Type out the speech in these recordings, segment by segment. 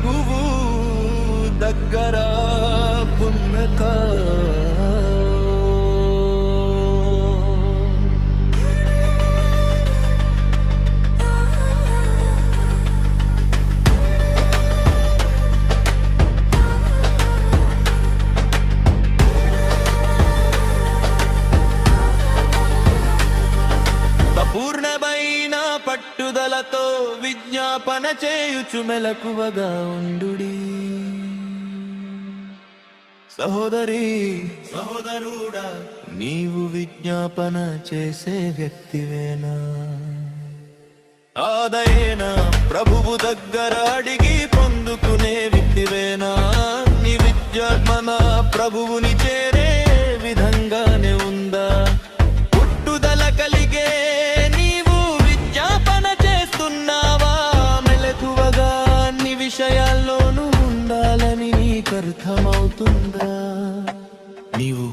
ప్రభువు దగ్గర పుణ్యత. పూర్ణమైన పట్టుదలతో విజ్ఞాపన చేయుచు మెలకువగా ఉండుడి. సహోదరి సహోదరుడా, నీవు విజ్ఞాపన చేసే వ్యక్తివేనా? ఆదయేనా ప్రభువు దగ్గర అడిగి పొందుకునే వ్యక్తివేనా? నీ విజ్ఞాపన ప్రభువుని చేరే విధంగానే ఉందా? పుట్టుదల కలిగే నీవు విజ్ఞాపన చేస్తున్నావా? మెలకువగా అన్ని విషయాల్లోనూ ఉండాలని నీకు అర్థమవుతుందా? నీవు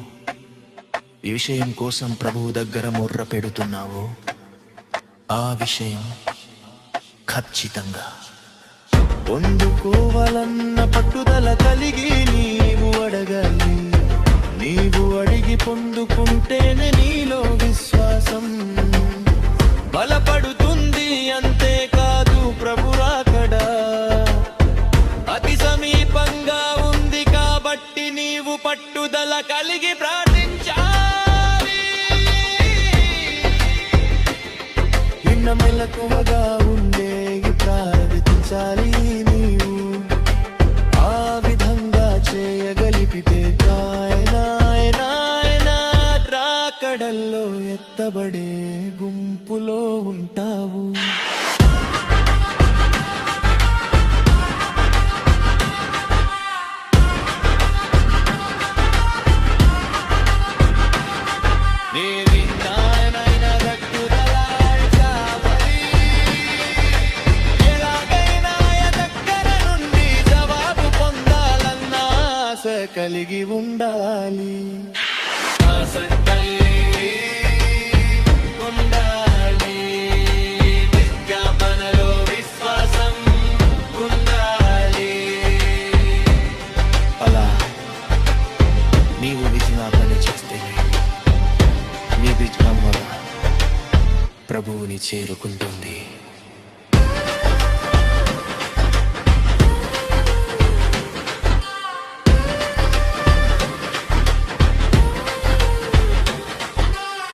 ఈ విషయం కోసం ప్రభువు దగ్గర మొర్ర పెడుతున్నావు. ఆ విషయం ఖచ్చితంగా పొందుకోవాలన్న పట్టుదల కలిగి నీవు అడగాలి. నీవు అడిగి పొందుకుంటేనే నీలో విశ్వాసం బలపడుతుంది. అంతేకాదు ప్రభు రాకడ అతి సమీపంగా ఉంది కాబట్టి నీవు పట్టుదల కలిగి ప్రార్థించాలి. నిన్న మెలకువగా ఉండే ప్రార్థించాలి. నీవు ఆ విధంగా చేయగలిపితే రాకడల్లో ఎత్తబడే గుంపులో ఉంటావు. కలిగి ఉండాలి. విజ్ఞాపనలో విశ్వాసం ఉండాలి. అలా నీవు విజ్ఞాపన చేస్తే నీ విజ్ఞాపన ప్రభువుని చేరుకుంటుంది.